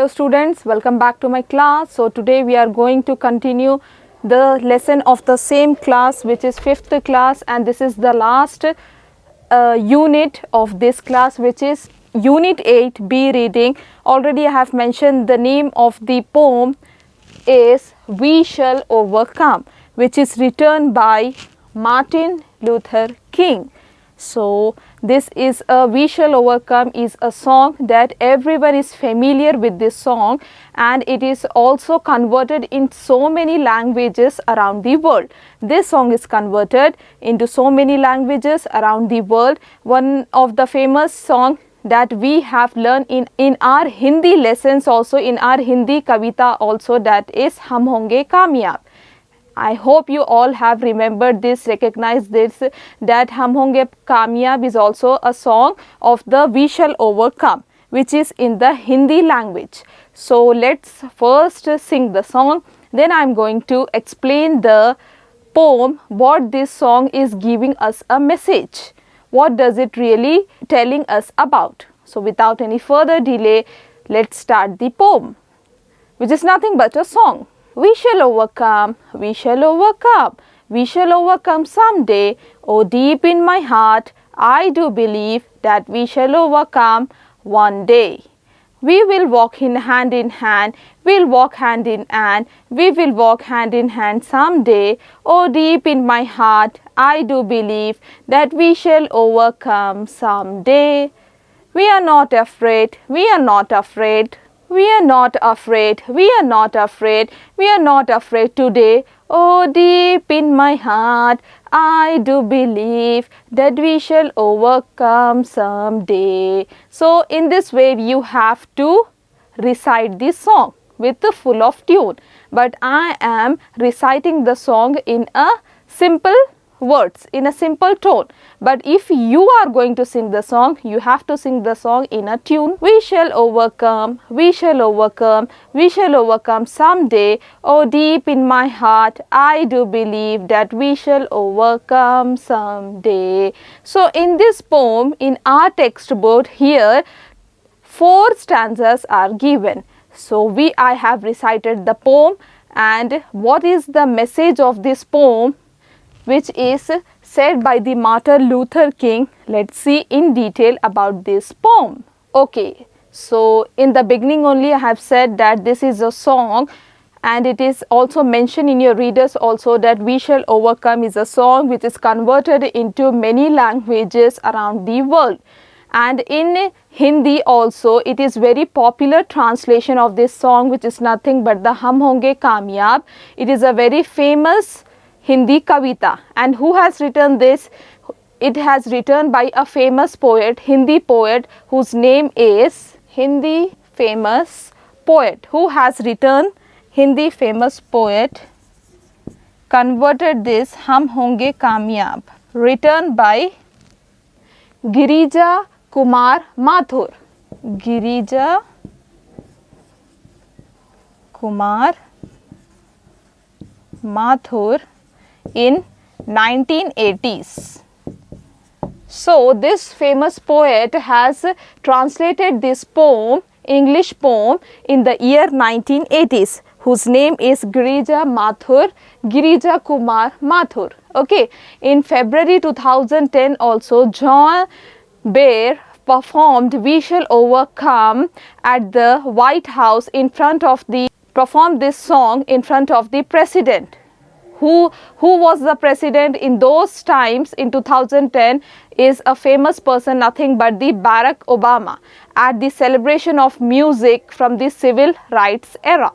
Hello students, welcome back to my class. So today we are going to continue the lesson of the same class, which is 5th class, and this is the last unit of this class, which is unit 8 B reading. Already I have mentioned the name of the poem is We Shall Overcome, which is written by Martin Luther King. So this is a We Shall Overcome is a song that everyone is familiar with this song, and it is also converted in so many languages around the world. This song is converted into so many languages around the world. One of the famous song that we have learned in our Hindi lessons, also in our Hindi Kavita also, that is Hum Honge Kamyab. I hope you all have remembered this, recognized this, that Hum Honge Kamyab is also a song of the We Shall Overcome, which is in the Hindi language. So let's first sing the song, then I am going to explain the poem, what this song is giving us a message. What does it really telling us about? So without any further delay, let's start the poem, which is nothing but a song. We shall overcome, we shall overcome, we shall overcome someday. Oh, deep in my heart, I do believe that we shall overcome one day. We will walk in hand, we'll walk hand in hand, we will walk hand in hand someday. Oh, deep in my heart, I do believe that we shall overcome someday. We are not afraid, we are not afraid. We are not afraid, we are not afraid, we are not afraid today. Oh, deep in my heart, I do believe that we shall overcome someday. So, in this way, you have to recite this song with the full of tune. But I am reciting the song in a simple words, in a simple tone. But if you are going to sing the song, you have to sing the song in a tune. We shall overcome, we shall overcome, we shall overcome someday. Oh, deep in my heart, I do believe that we shall overcome someday. So in this poem, in our textbook here, 4 stanzas are given. So I have recited the poem, and what is the message of this poem, which is said by the Martin Luther King. Let's see in detail about this poem. Okay, so in the beginning only I have said that this is a song, and it is also mentioned in your readers also that We Shall Overcome is a song which is converted into many languages around the world. And in Hindi also, it is very popular translation of this song, which is nothing but the Hum Honge Kamyab. It is a very famous Hindi Kavita, and who has written this? It has written by a famous poet, Hindi poet, whose name is Hindi famous poet. Who has written Hindi famous poet converted this Hum Honge Kamyab, written by Girija Kumar Mathur. Girija Kumar Mathur in 1980s. So this famous poet has translated this poem, English poem, in the year 1980s, whose name is Girija Kumar Mathur. Okay, in February 2010 also, John Baer performed We Shall Overcome at the White House performed this song in front of the president. Who was the president in those times in 2010 is a famous person, nothing but the Barack Obama, at the celebration of music from the civil rights era.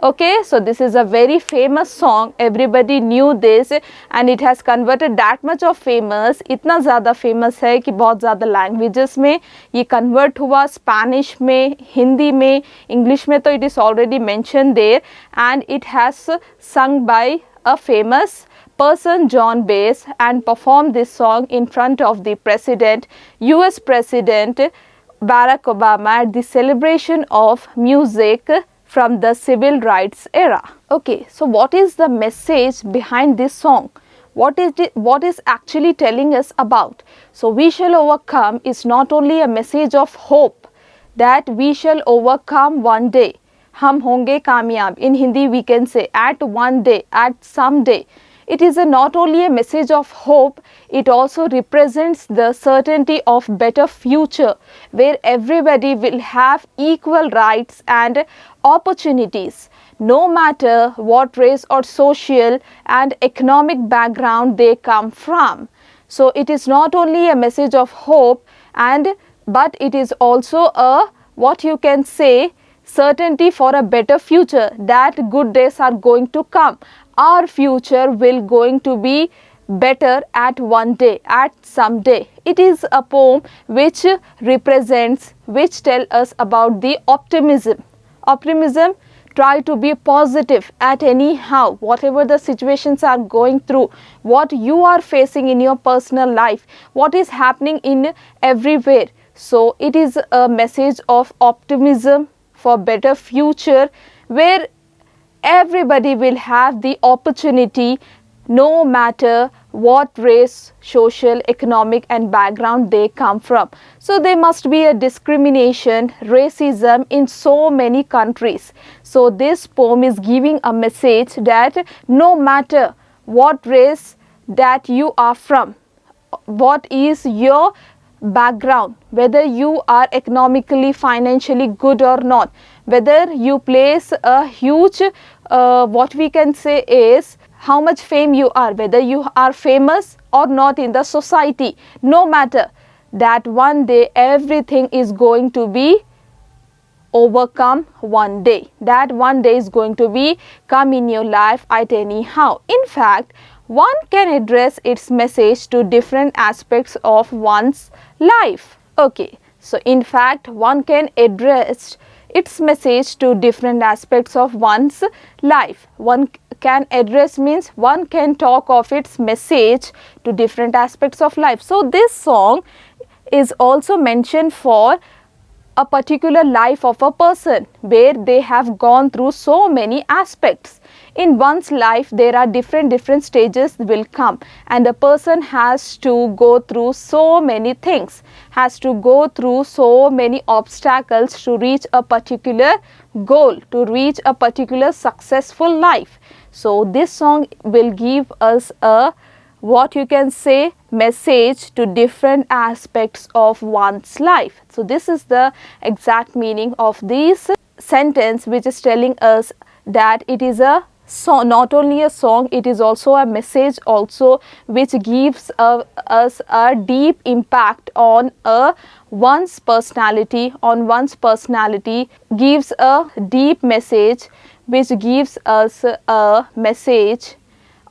Okay, so this is a very famous song, everybody knew this, and it has converted that much of famous, इतना ज़्यादा famous है कि बहुत ज़्यादा languages में ये convert हुआ, Spanish में, Hindi में, English में तो it is already mentioned there, and it has sung by a famous person, John Baer, and performed this song in front of the president, US President Barack Obama, at the celebration of music from the civil rights era. Okay, so what is the message behind this song? What is actually telling us about? So We Shall Overcome is not only a message of hope that we shall overcome one day. हम होंगे कामयाब. In Hindi we can say at one day, at some day. It is not only a message of hope, it also represents the certainty of better future where everybody will have equal rights and opportunities, no matter what race or social and economic background they come from. So it is not only a message of hope but it is also a, what you can say, certainty for a better future, that good days are going to come. Our future will going to be better at one day, at some day. It is a poem which represents, which tell us about the optimism. Optimism, try to be positive at anyhow, whatever the situations are going through, what you are facing in your personal life, what is happening in everywhere. So it is a message of optimism for better future where everybody will have the opportunity, no matter what race, social, economic and background they come from. So there must be a discrimination, racism in so many countries. So this poem is giving a message that no matter what race that you are from, what is your background, whether you are economically, financially good or not, whether you place a huge what we can say is how much fame you are, whether you are famous or not in the society, no matter, that one day everything is going to be overcome one day. That one day is going to be come in your life at anyhow. In fact, one can address its message to different aspects of one's life. Okay, so in fact, one can address its message to different aspects of one's life. One can address means one can talk of its message to different aspects of life. So this song is also mentioned for a particular life of a person where they have gone through so many aspects. In one's life there are different stages will come, and the person has to go through so many things, has to go through so many obstacles to reach a particular goal, to reach a particular successful life. So this song will give us a, what you can say, message to different aspects of one's life. So this is the exact meaning of this sentence, which is telling us that it is a song, not only a song, it is also a message also, which gives us a deep impact on one's personality, gives a deep message, which gives us a message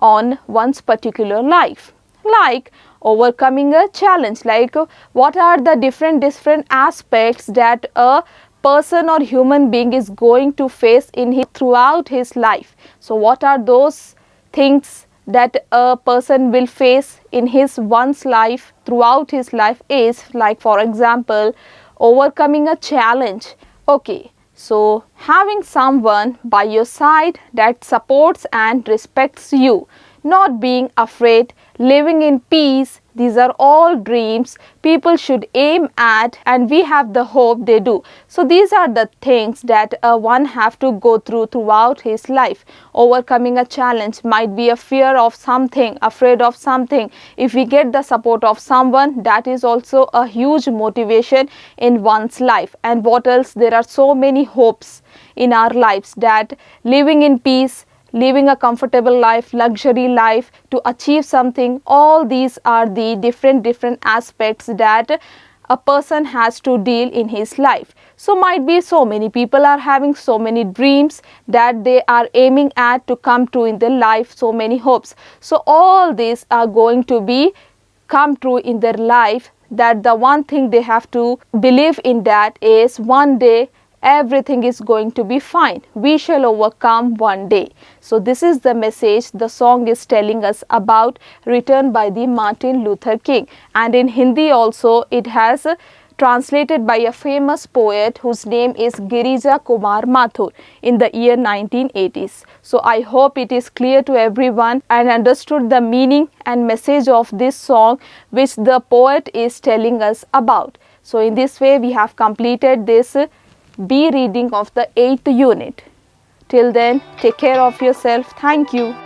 on one's particular life, like overcoming a challenge, like what are the different aspects that a person or human being is going to face in throughout his life. So what are those things that a person will face in one's life, throughout his life, is like, for example, overcoming a challenge. Okay, so having someone by your side that supports and respects you, not being afraid, living in peace, these are all dreams people should aim at, and we have the hope they do. So these are the things that one have to go throughout his life. Overcoming a challenge might be a fear of something, afraid of something. If we get the support of someone, that is also a huge motivation in one's life. And what else? There are so many hopes in our lives, that living in peace, living a comfortable life, luxury life, to achieve something, all these are the different aspects that a person has to deal in his life. So might be so many people are having so many dreams that they are aiming at to come true in their life, so many hopes. So all these are going to be come true in their life, that the one thing they have to believe in, that is one day everything is going to be fine. We shall overcome one day. So this is the message the song is telling us about, written by the Martin Luther King. And in Hindi also it has translated by a famous poet whose name is Girija Kumar Mathur in the year 1980s. So I hope it is clear to everyone and understood the meaning and message of this song which the poet is telling us about. So in this way we have completed this B reading of the 8th unit. Till then, take care of yourself. Thank you.